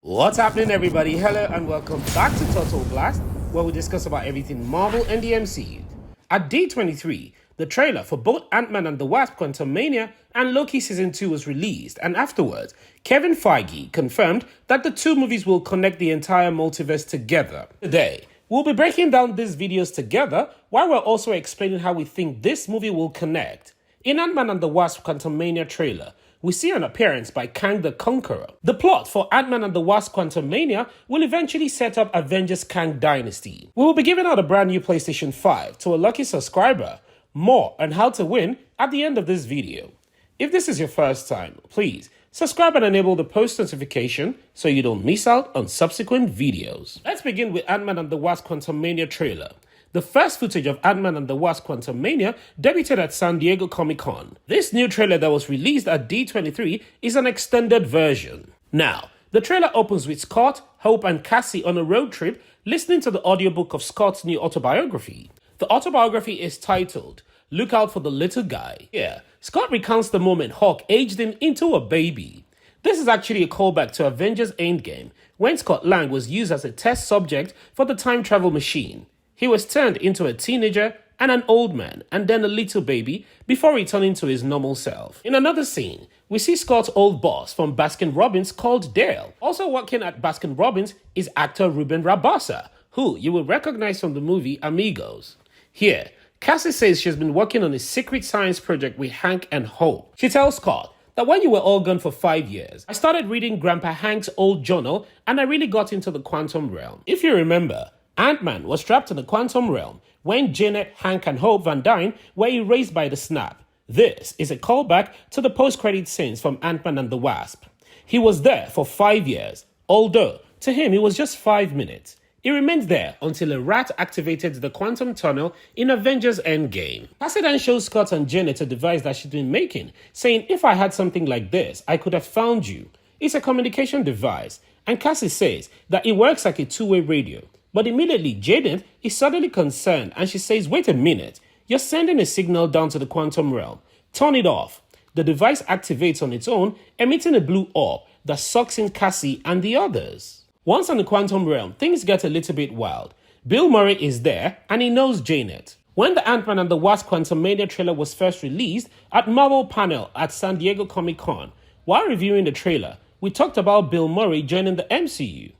What's happening, everybody? Hello and welcome back to Total Blast, where we discuss about everything Marvel and the MCU. At D23, the trailer for both Ant-Man and the Wasp: QUANTUMANIA and Loki Season 2 was released, and afterwards, Kevin Feige confirmed that the two movies will connect the entire multiverse together. Today, we'll be breaking down these videos together, while we're also explaining how we think this movie will connect. In Ant-Man and the Wasp: QUANTUMANIA trailer, we see an appearance by Kang the Conqueror. The plot for Ant-Man and the Wasp: QUANTUMANIA will eventually set up Avengers Kang Dynasty. We will be giving out a brand new PlayStation 5 to a lucky subscriber. More on how to win at the end of this video. If this is your first time, please subscribe and enable the post notification so you don't miss out on subsequent videos. Let's begin with Ant-Man and the Wasp: QUANTUMANIA trailer. The first footage of Ant-Man and the Wasp: QUANTUMANIA debuted at San Diego Comic-Con. This new trailer that was released at D23 is an extended version. Now, the trailer opens with Scott, Hope, and Cassie on a road trip listening to the audiobook of Scott's new autobiography. The autobiography is titled, "Look Out for the Little Guy." Here, Scott recounts the moment Hawk aged him into a baby. This is actually a callback to Avengers Endgame, when Scott Lang was used as a test subject for the time travel machine. He was turned into a teenager and an old man, and then a little baby, before returning to his normal self. In another scene, we see Scott's old boss from Baskin-Robbins called Dale. Also working at Baskin-Robbins is actor Ruben Rabasa, who you will recognize from the movie Amigos. Here, Cassie says she's been working on a secret science project with Hank and Hope. She tells Scott that when you were all gone for 5 years, I started reading Grandpa Hank's old journal and I really got into the quantum realm. If you remember, Ant-Man was trapped in the quantum realm when Janet, Hank, and Hope Van Dyne were erased by the snap. This is a callback to the post-credit scenes from Ant-Man and the Wasp. He was there for 5 years, although to him it was just 5 minutes. He remained there until a rat activated the quantum tunnel in Avengers Endgame. Cassie then shows Scott and Janet a device that she's been making, saying, "If I had something like this, I could have found you." It's a communication device, and Cassie says that it works like a two-way radio. But immediately, Janet is suddenly concerned and she says, "Wait a minute, you're sending a signal down to the quantum realm. Turn it off." The device activates on its own, emitting a blue orb that sucks in Cassie and the others. Once in the quantum realm, things get a little bit wild. Bill Murray is there and he knows Janet. When the Ant-Man and the Wasp: QUANTUMANIA trailer was first released at Marvel panel at San Diego Comic-Con, while reviewing the trailer, we talked about Bill Murray joining the MCU.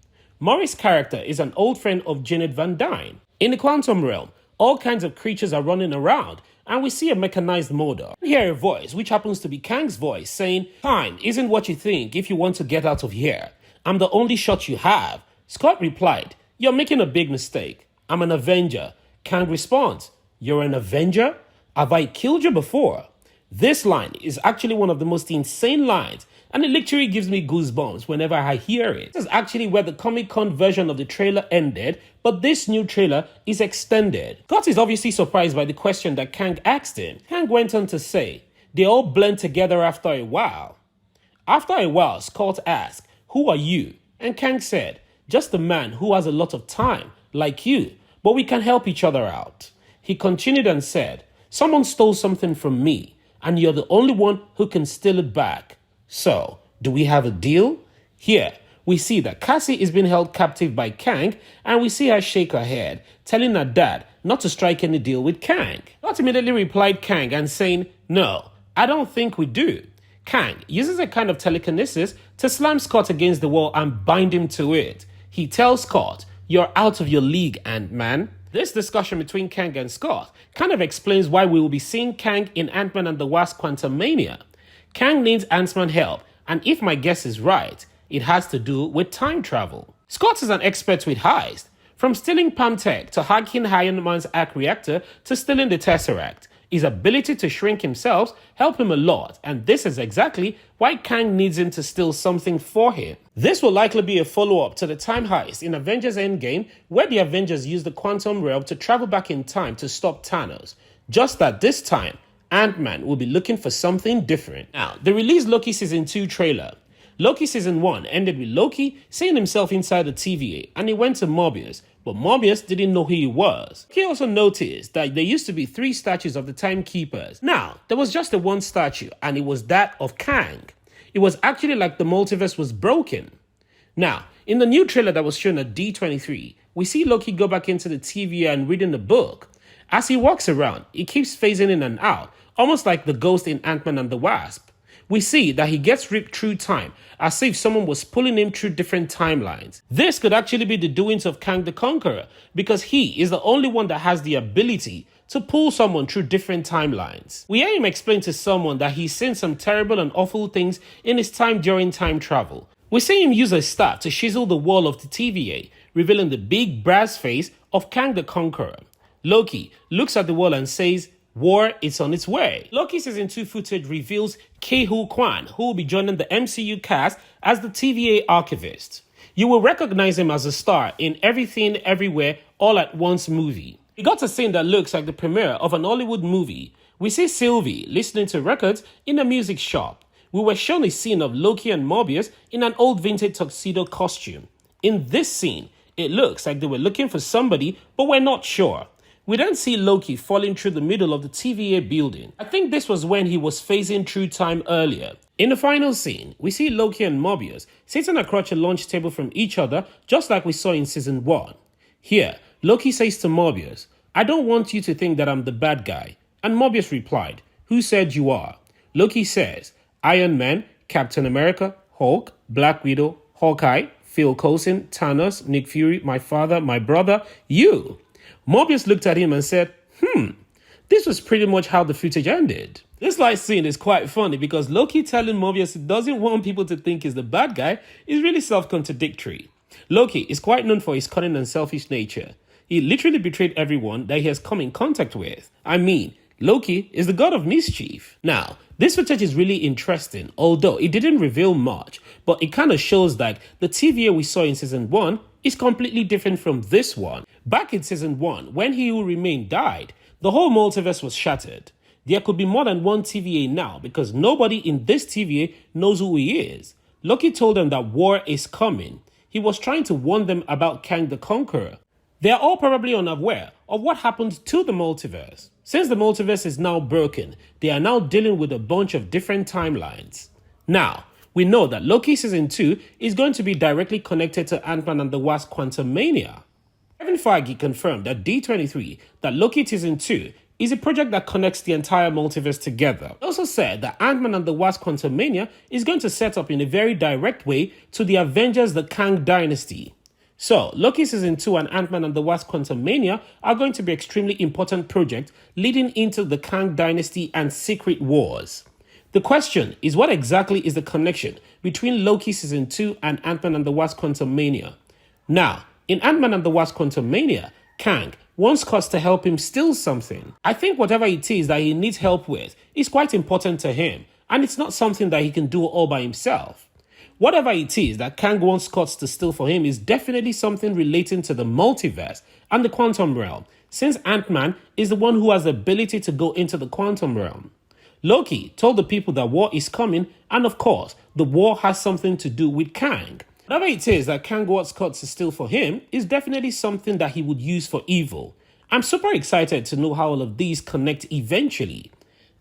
Murray's character is an old friend of Janet Van Dyne. In the quantum realm, all kinds of creatures are running around, and we see a mechanized motor. We hear a voice, which happens to be Kang's voice, saying, "Time isn't what you think if you want to get out of here. I'm the only shot you have." Scott replied, "You're making a big mistake. I'm an Avenger." Kang responds, "You're an Avenger? Have I killed you before?" This line is actually one of the most insane lines, and it literally gives me goosebumps whenever I hear it. This is actually where the Comic-Con version of the trailer ended, but this new trailer is extended. Scott is obviously surprised by the question that Kang asked him. Kang went on to say, "They all blend together after a while." After a while, Scott asked, "Who are you?" And Kang said, "Just a man who has a lot of time, like you, but we can help each other out." He continued and said, "Someone stole something from me, and you're the only one who can steal it back. So, do we have a deal?" Here, we see that Cassie is being held captive by Kang, and we see her shake her head, telling her dad not to strike any deal with Kang. Scott immediately replied Kang and saying, "No, I don't think we do." Kang uses a kind of telekinesis to slam Scott against the wall and bind him to it. He tells Scott, "You're out of your league, Ant-Man." This discussion between Kang and Scott kind of explains why we will be seeing Kang in Ant-Man and the Wasp: QUANTUMANIA. Kang needs Ant-Man help, and if my guess is right, it has to do with time travel. Scott is an expert with heist, from stealing Palm Tech to hacking Iron Man's arc reactor to stealing the Tesseract. His ability to shrink himself helped him a lot, and this is exactly why Kang needs him to steal something for him. This will likely be a follow-up to the time heist in Avengers Endgame, where the Avengers use the quantum realm to travel back in time to stop Thanos. Just that this time, Ant-Man will be looking for something different. Now, the released Loki Season 2 trailer. Loki Season 1 ended with Loki seeing himself inside the TVA, and he went to Mobius, but Mobius didn't know who he was. He also noticed that there used to be 3 statues of the Timekeepers. Now, there was just the one statue, and it was that of Kang. It was actually like the multiverse was broken. Now, In the new trailer that was shown at D23, we see Loki go back into the TVA and reading the book. As he walks around, he keeps phasing in and out, almost like the ghost in Ant-Man and the Wasp. We see that he gets ripped through time, as if someone was pulling him through different timelines. This could actually be the doings of Kang the Conqueror, because he is the only one that has the ability to pull someone through different timelines. We hear him explain to someone that he's seen some terrible and awful things in his time during time travel. We see him use a staff to chisel the wall of the TVA, revealing the big brass face of Kang the Conqueror. Loki looks at the wall and says, "War is on its way." Loki Season 2 footage reveals Ke-Huy Quan, who will be joining the MCU cast as the TVA archivist. You will recognize him as a star in Everything Everywhere All at Once movie. We got a scene that looks like the premiere of an Hollywood movie. We see Sylvie listening to records in a music shop. We were shown a scene of Loki and Mobius in an old vintage tuxedo costume. In this scene, it looks like they were looking for somebody, but we're not sure. We then see Loki falling through the middle of the TVA building. I think this was when he was phasing through time earlier. In the final scene, we see Loki and Mobius sitting across a lunch table from each other, just like we saw in Season 1. Here, Loki says to Mobius, "I don't want you to think that I'm the bad guy." And Mobius replied, "Who said you are?" Loki says, "Iron Man, Captain America, Hulk, Black Widow, Hawkeye, Phil Coulson, Thanos, Nick Fury, my father, my brother, you." Mobius looked at him and said, this was pretty much how the footage ended. This last scene is quite funny because Loki telling Mobius he doesn't want people to think he's the bad guy is really self-contradictory. Loki is quite known for his cunning and selfish nature. He literally betrayed everyone that he has come in contact with. I mean, Loki is the god of mischief. Now, this footage is really interesting, although it didn't reveal much, but it kind of shows that the TVA we saw in Season 1 is completely different from this one. Back in Season 1, when He Who Remained died, the whole multiverse was shattered. There could be more than one TVA now because nobody in this TVA knows who he is. Loki told them that war is coming. He was trying to warn them about Kang the Conqueror. They are all probably unaware of what happened to the multiverse. Since the multiverse is now broken, they are now dealing with a bunch of different timelines. Now, we know that Loki Season 2 is going to be directly connected to Ant-Man and the Wasp QUANTUMANIA. Kevin Feige confirmed at D23 that Loki Season 2 is a project that connects the entire multiverse together. He also said that Ant-Man and the Wasp QUANTUMANIA is going to set up in a very direct way to the Avengers the Kang Dynasty. So, Loki Season 2 and Ant-Man and the Wasp QUANTUMANIA are going to be extremely important projects leading into the Kang Dynasty and Secret Wars. The question is, what exactly is the connection between Loki Season 2 and Ant-Man and the Wasp QUANTUMANIA? Now, in Ant-Man and the Wasp QUANTUMANIA, Kang wants Scott to help him steal something. I think whatever it is that he needs help with is quite important to him, and it's not something that he can do all by himself. Whatever it is that Kang wants Scott to steal for him is definitely something relating to the multiverse and the quantum realm, since Ant-Man is the one who has the ability to go into the quantum realm. Loki told the people that war is coming, and of course, the war has something to do with Kang. Whatever it is that Kang wants Scott to steal for him is definitely something that he would use for evil. I'm super excited to know how all of these connect eventually.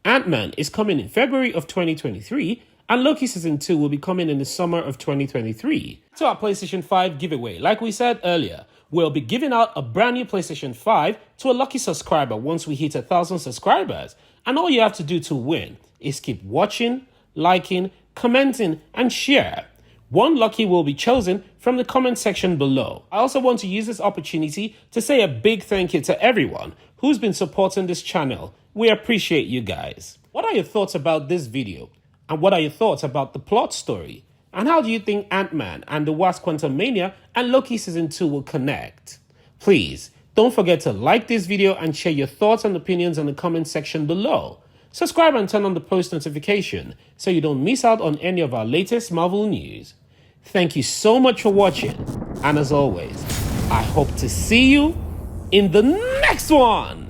Ant-Man is coming in February of 2023, and Loki Season 2 will be coming in the summer of 2023. To our PlayStation 5 giveaway, like we said earlier, we'll be giving out a brand new PlayStation 5 to a lucky subscriber once we hit 1,000 subscribers. And all you have to do to win is keep watching, liking, commenting, and share. One lucky will be chosen from the comment section below. I also want to use this opportunity to say a big thank you to everyone who's been supporting this channel. We appreciate you guys. What are your thoughts about this video? And what are your thoughts about the plot story? And how do you think Ant-Man and the Wasp QUANTUMANIA and Loki Season 2 will connect? Please, don't forget to like this video and share your thoughts and opinions in the comment section below. Subscribe and turn on the post notification so you don't miss out on any of our latest Marvel news. Thank you so much for watching, and as always, I hope to see you in the next one!